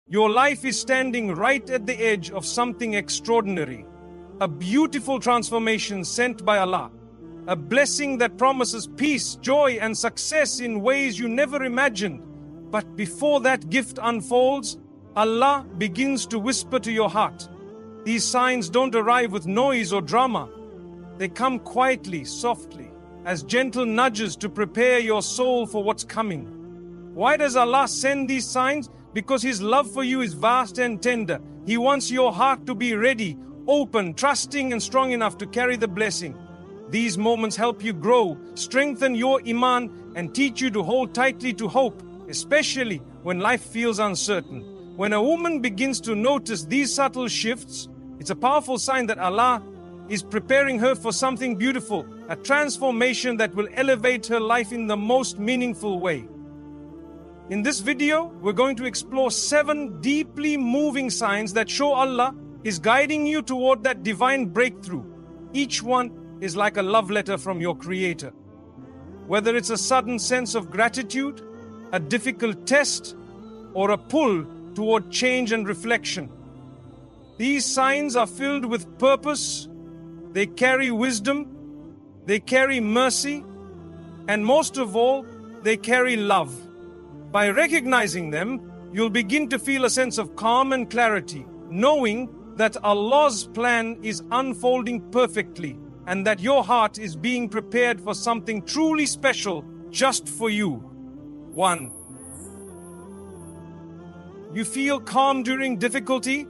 Your life is standing right at the edge of something extraordinary. A beautiful transformation sent by Allah. A blessing that promises peace, joy, and success in ways you never imagined. But before that gift unfolds, Allah begins to whisper to your heart. These signs don't arrive with noise or drama. They come quietly, softly, as gentle nudges to prepare your soul for what's coming. Why does Allah send these signs? Because His love for you is vast and tender. He wants your heart to be ready, open, trusting, and strong enough to carry the blessing. These moments help you grow, strengthen your Iman, and teach you to hold tightly to hope, especially when life feels uncertain. When a woman begins to notice these subtle shifts, it's a powerful sign that Allah is preparing her for something beautiful, a transformation that will elevate her life in the most meaningful way. In this video, we're going to explore 7 deeply moving signs that show Allah is guiding you toward that divine breakthrough. Each one is like a love letter from your Creator. Whether it's a sudden sense of gratitude, a difficult test, or a pull toward change and reflection. These signs are filled with purpose, they carry wisdom, they carry mercy, and most of all, they carry love. By recognizing them, you'll begin to feel a sense of calm and clarity, knowing that Allah's plan is unfolding perfectly and that your heart is being prepared for something truly special just for you. 1. You feel calm during difficulty?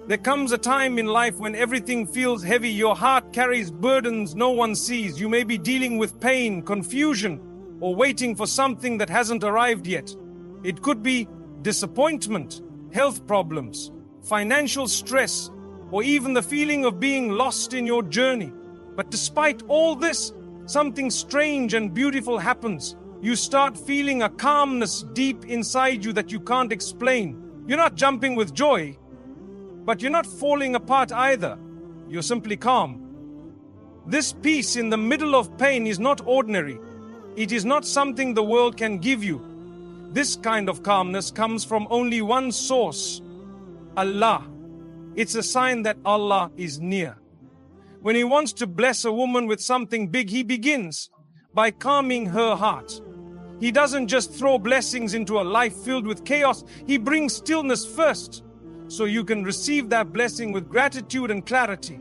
There comes a time in life when everything feels heavy, your heart carries burdens no one sees. You may be dealing with pain, confusion, or waiting for something that hasn't arrived yet. It could be disappointment, health problems, financial stress, or even the feeling of being lost in your journey. But despite all this, something strange and beautiful happens. You start feeling a calmness deep inside you that you can't explain. You're not jumping with joy, but you're not falling apart either. You're simply calm. This peace in the middle of pain is not ordinary. It is not something the world can give you. This kind of calmness comes from only one source, Allah. It's a sign that Allah is near. When He wants to bless a woman with something big, He begins by calming her heart. He doesn't just throw blessings into a life filled with chaos. He brings stillness first, so you can receive that blessing with gratitude and clarity.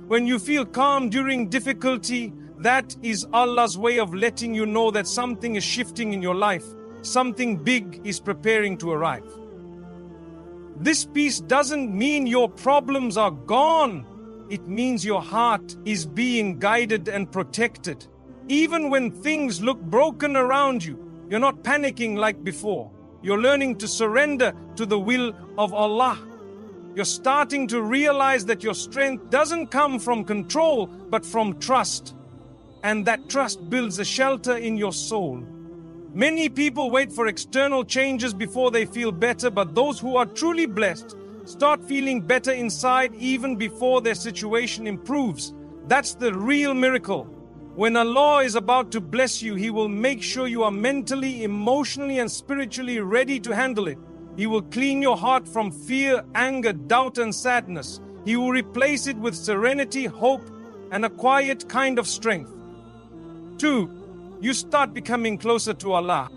When you feel calm during difficulty, that is Allah's way of letting you know that something is shifting in your life. Something big is preparing to arrive. This peace doesn't mean your problems are gone. It means your heart is being guided and protected. Even when things look broken around you, you're not panicking like before. You're learning to surrender to the will of Allah. You're starting to realize that your strength doesn't come from control, but from trust. And that trust builds a shelter in your soul. Many people wait for external changes before they feel better, but those who are truly blessed start feeling better inside even before their situation improves. That's the real miracle. When Allah is about to bless you, He will make sure you are mentally, emotionally, and spiritually ready to handle it. He will clean your heart from fear, anger, doubt, and sadness. He will replace it with serenity, hope, and a quiet kind of strength. 2. You start becoming closer to Allah.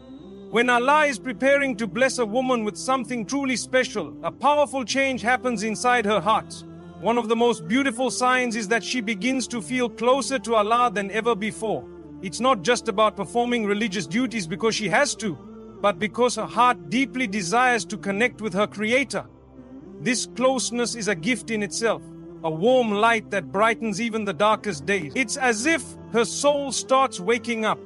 When Allah is preparing to bless a woman with something truly special, a powerful change happens inside her heart. One of the most beautiful signs is that she begins to feel closer to Allah than ever before. It's not just about performing religious duties because she has to, but because her heart deeply desires to connect with her Creator. This closeness is a gift in itself, a warm light that brightens even the darkest days. It's as if her soul starts waking up,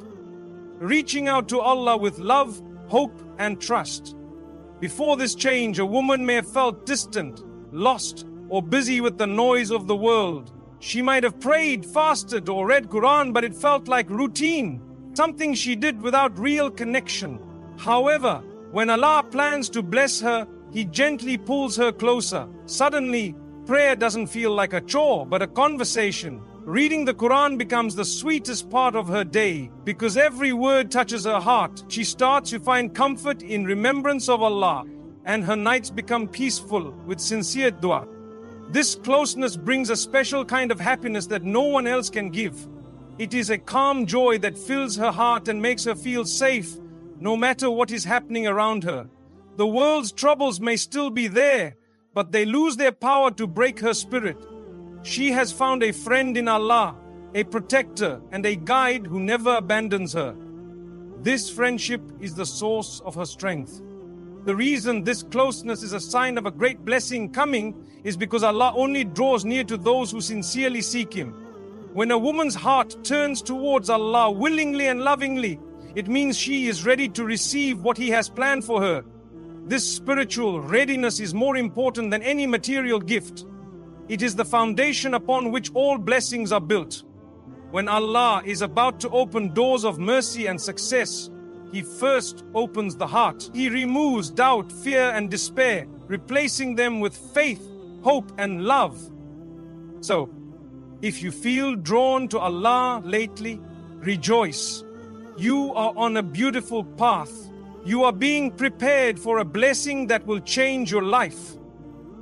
reaching out to Allah with love, hope, and trust. Before this change, a woman may have felt distant, lost, or busy with the noise of the world. She might have prayed, fasted, or read Quran, but it felt like routine, something she did without real connection. However, when Allah plans to bless her, He gently pulls her closer. Suddenly, prayer doesn't feel like a chore, but a conversation. Reading the Quran becomes the sweetest part of her day because every word touches her heart. She starts to find comfort in remembrance of Allah. and her nights become peaceful with sincere dua. This closeness brings a special kind of happiness that no one else can give. It is a calm joy that fills her heart and makes her feel safe no matter what is happening around her. The world's troubles may still be there, but they lose their power to break her spirit. She has found a friend in Allah, a protector and a guide who never abandons her. This friendship is the source of her strength. The reason this closeness is a sign of a great blessing coming is because Allah only draws near to those who sincerely seek Him. When a woman's heart turns towards Allah willingly and lovingly, it means she is ready to receive what He has planned for her. This spiritual readiness is more important than any material gift. It is the foundation upon which all blessings are built. When Allah is about to open doors of mercy and success, He first opens the heart. He removes doubt, fear, and despair, replacing them with faith, hope, and love. So, if you feel drawn to Allah lately, rejoice. You are on a beautiful path. You are being prepared for a blessing that will change your life.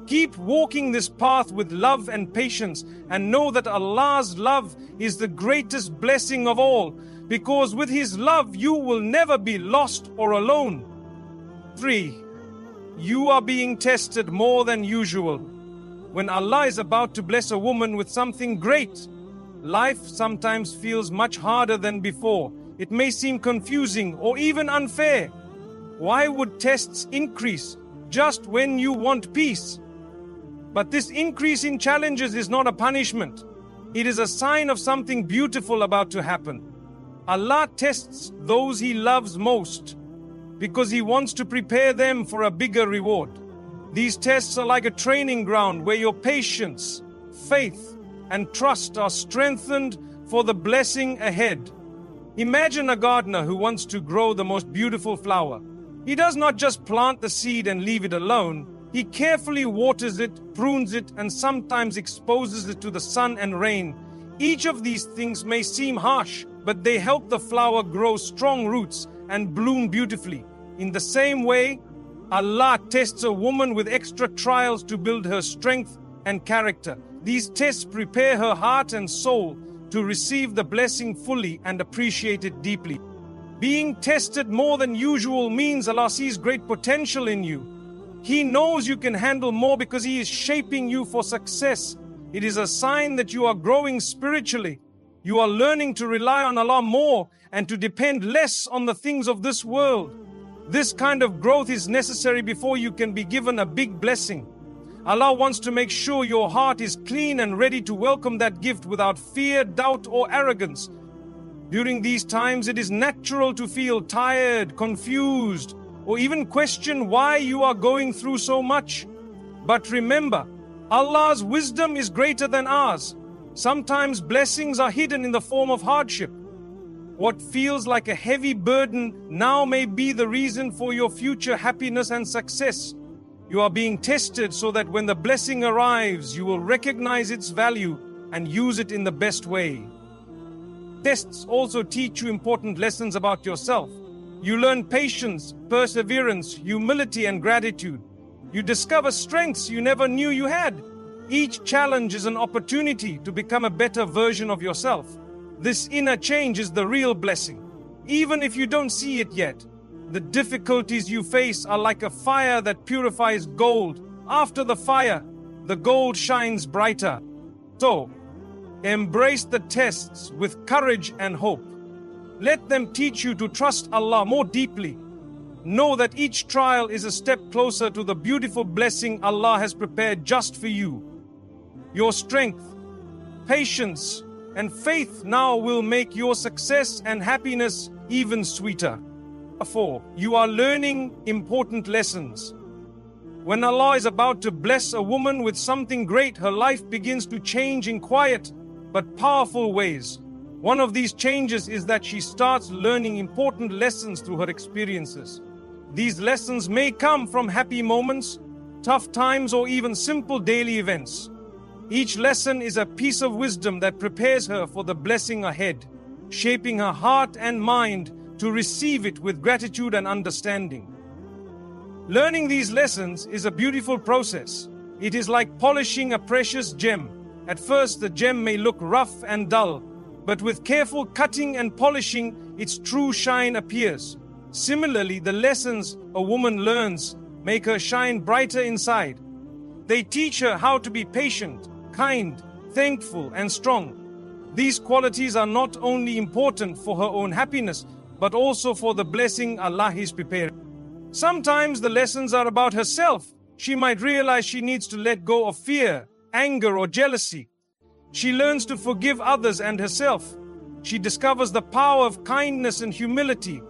Keep walking this path with love and patience, and know that Allah's love is the greatest blessing of all, because with His love you will never be lost or alone. 3. You are being tested more than usual. When Allah is about to bless a woman with something great, life sometimes feels much harder than before. It may seem confusing or even unfair. Why would tests increase just when you want peace? But this increase in challenges is not a punishment. It is a sign of something beautiful about to happen. Allah tests those He loves most because He wants to prepare them for a bigger reward. These tests are like a training ground where your patience, faith, and trust are strengthened for the blessing ahead. Imagine a gardener who wants to grow the most beautiful flower. He does not just plant the seed and leave it alone. He carefully waters it, prunes it, and sometimes exposes it to the sun and rain. Each of these things may seem harsh, but they help the flower grow strong roots and bloom beautifully. In the same way, Allah tests a woman with extra trials to build her strength and character. These tests prepare her heart and soul to receive the blessing fully and appreciate it deeply. Being tested more than usual means Allah sees great potential in you. He knows you can handle more because He is shaping you for success. It is a sign that you are growing spiritually. You are learning to rely on Allah more and to depend less on the things of this world. This kind of growth is necessary before you can be given a big blessing. Allah wants to make sure your heart is clean and ready to welcome that gift without fear, doubt, or arrogance. During these times, it is natural to feel tired, confused, or even question why you are going through so much. But remember, Allah's wisdom is greater than ours. Sometimes blessings are hidden in the form of hardship. What feels like a heavy burden now may be the reason for your future happiness and success. You are being tested so that when the blessing arrives, you will recognize its value and use it in the best way. Tests also teach you important lessons about yourself. You learn patience, perseverance, humility, and gratitude. You discover strengths you never knew you had. Each challenge is an opportunity to become a better version of yourself. This inner change is the real blessing. Even if you don't see it yet, the difficulties you face are like a fire that purifies gold. After the fire, the gold shines brighter. So, embrace the tests with courage and hope. Let them teach you to trust Allah more deeply. Know that each trial is a step closer to the beautiful blessing Allah has prepared just for you. Your strength, patience, and faith now will make your success and happiness even sweeter. 4. You are learning important lessons. When Allah is about to bless a woman with something great, her life begins to change in quiet but powerful ways. One of these changes is that she starts learning important lessons through her experiences. These lessons may come from happy moments, tough times, or even simple daily events. Each lesson is a piece of wisdom that prepares her for the blessing ahead, shaping her heart and mind to receive it with gratitude and understanding. Learning these lessons is a beautiful process. It is like polishing a precious gem. At first, the gem may look rough and dull, but with careful cutting and polishing, its true shine appears. Similarly, the lessons a woman learns make her shine brighter inside. They teach her how to be patient, kind, thankful, and strong. These qualities are not only important for her own happiness, but also for the blessing Allah is preparing. Sometimes the lessons are about herself. She might realize she needs to let go of fear, anger, or jealousy. She learns to forgive others and herself. She discovers the power of kindness and humility.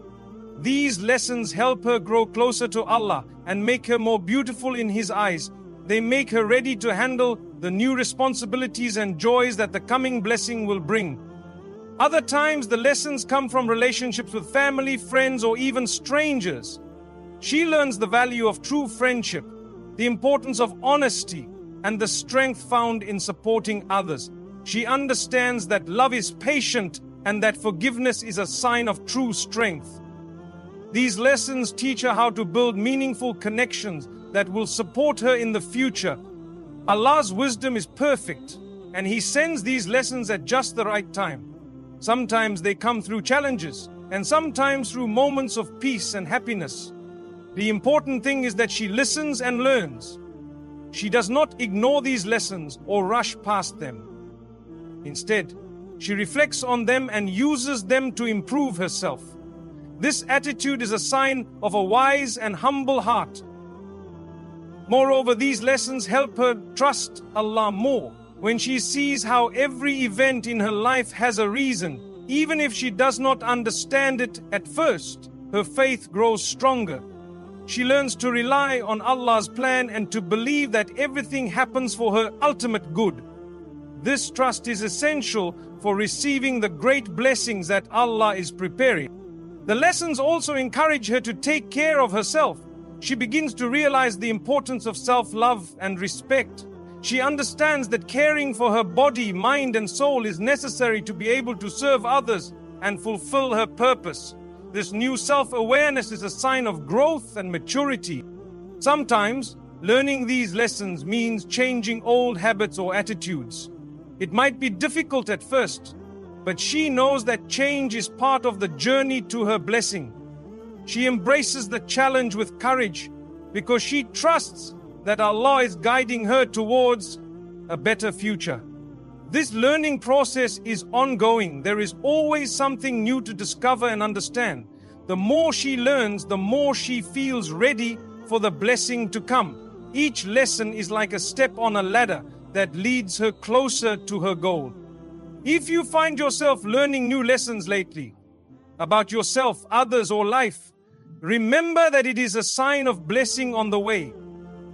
These lessons help her grow closer to Allah and make her more beautiful in His eyes. They make her ready to handle the new responsibilities and joys that the coming blessing will bring. Other times, the lessons come from relationships with family, friends, or even strangers. She learns the value of true friendship, the importance of honesty, and the strength found in supporting others. She understands that love is patient and that forgiveness is a sign of true strength. These lessons teach her how to build meaningful connections that will support her in the future. Allah's wisdom is perfect, and He sends these lessons at just the right time. Sometimes they come through challenges, and sometimes through moments of peace and happiness. The important thing is that she listens and learns. She does not ignore these lessons or rush past them. Instead, she reflects on them and uses them to improve herself. This attitude is a sign of a wise and humble heart. Moreover, these lessons help her trust Allah more. When she sees how every event in her life has a reason, even if she does not understand it at first, her faith grows stronger. She learns to rely on Allah's plan and to believe that everything happens for her ultimate good. This trust is essential for receiving the great blessings that Allah is preparing. The lessons also encourage her to take care of herself. She begins to realize the importance of self-love and respect. She understands that caring for her body, mind, and soul is necessary to be able to serve others and fulfill her purpose. This new self-awareness is a sign of growth and maturity. Sometimes, learning these lessons means changing old habits or attitudes. It might be difficult at first, but she knows that change is part of the journey to her blessing. She embraces the challenge with courage because she trusts that Allah is guiding her towards a better future. This learning process is ongoing. There is always something new to discover and understand. The more she learns, the more she feels ready for the blessing to come. Each lesson is like a step on a ladder that leads her closer to her goal. If you find yourself learning new lessons lately about yourself, others, or life, remember that it is a sign of blessing on the way.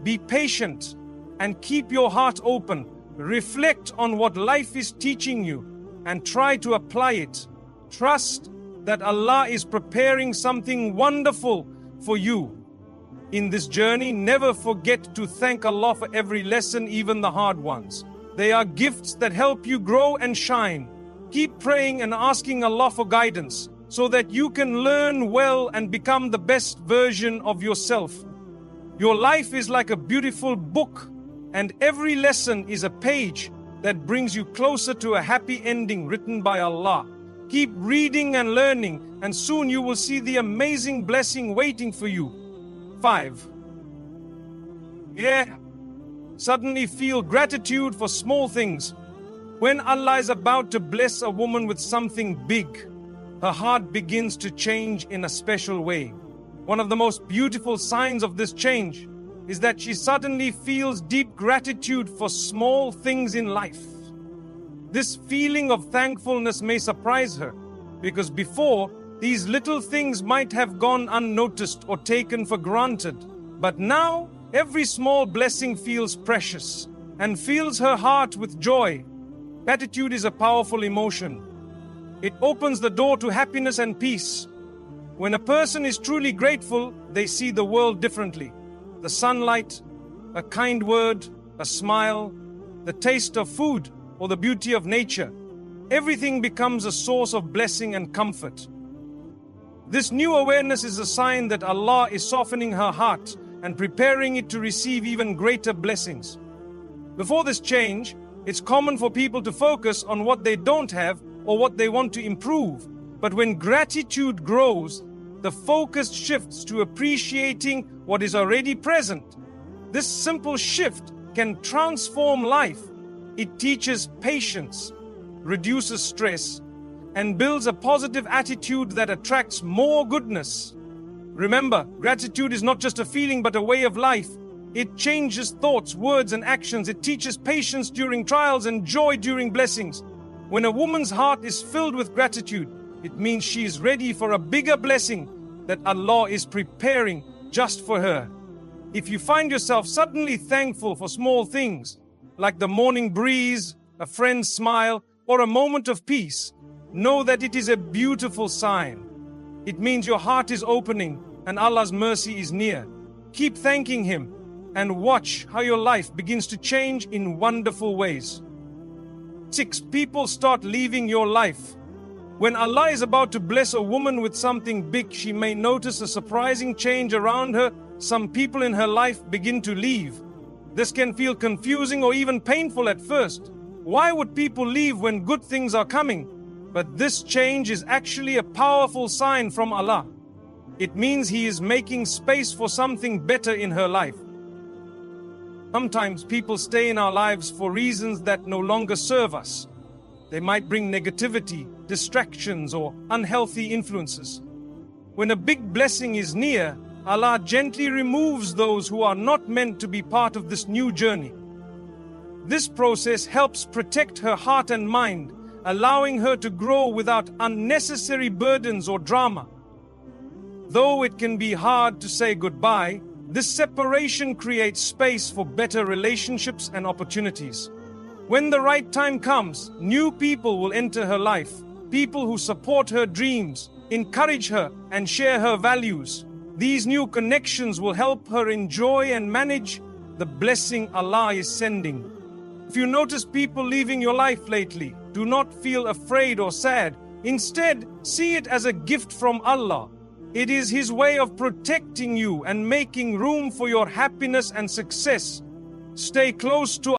Be patient and keep your heart open. Reflect on what life is teaching you and try to apply it. Trust that Allah is preparing something wonderful for you. In this journey, never forget to thank Allah for every lesson, even the hard ones. They are gifts that help you grow and shine. Keep praying and asking Allah for guidance so that you can learn well and become the best version of yourself. Your life is like a beautiful book, and every lesson is a page that brings you closer to a happy ending written by Allah. Keep reading and learning, and soon you will see the amazing blessing waiting for you. 5. Suddenly feel gratitude for small things. When Allah is about to bless a woman with something big, her heart begins to change in a special way. One of the most beautiful signs of this change is that she suddenly feels deep gratitude for small things in life. This feeling of thankfulness may surprise her, because before, these little things might have gone unnoticed or taken for granted. But now, every small blessing feels precious and fills her heart with joy. Gratitude is a powerful emotion. It opens the door to happiness and peace. When a person is truly grateful, they see the world differently. The sunlight, a kind word, a smile, the taste of food, or the beauty of nature. Everything becomes a source of blessing and comfort. This new awareness is a sign that Allah is softening her heart and preparing it to receive even greater blessings. Before this change, it's common for people to focus on what they don't have or what they want to improve. But when gratitude grows, the focus shifts to appreciating what is already present. This simple shift can transform life. It teaches patience, reduces stress, and builds a positive attitude that attracts more goodness. Remember, gratitude is not just a feeling but a way of life. It changes thoughts, words, and actions. It teaches patience during trials and joy during blessings. When a woman's heart is filled with gratitude, it means she is ready for a bigger blessing that Allah is preparing just for her. If you find yourself suddenly thankful for small things, like the morning breeze, a friend's smile, or a moment of peace, know that it is a beautiful sign. It means your heart is opening and Allah's mercy is near. Keep thanking Him and watch how your life begins to change in wonderful ways. 6. People start leaving your life. When Allah is about to bless a woman with something big, she may notice a surprising change around her. Some people in her life begin to leave. This can feel confusing or even painful at first. Why would people leave when good things are coming? But this change is actually a powerful sign from Allah. It means He is making space for something better in her life. Sometimes people stay in our lives for reasons that no longer serve us. They might bring negativity, distractions, or unhealthy influences. When a big blessing is near, Allah gently removes those who are not meant to be part of this new journey. This process helps protect her heart and mind, allowing her to grow without unnecessary burdens or drama. Though it can be hard to say goodbye, this separation creates space for better relationships and opportunities. When the right time comes, new people will enter her life, people who support her dreams, encourage her, and share her values. These new connections will help her enjoy and manage the blessing Allah is sending. If you notice people leaving your life lately, do not feel afraid or sad. Instead, see it as a gift from Allah. It is His way of protecting you and making room for your happiness and success. Stay close to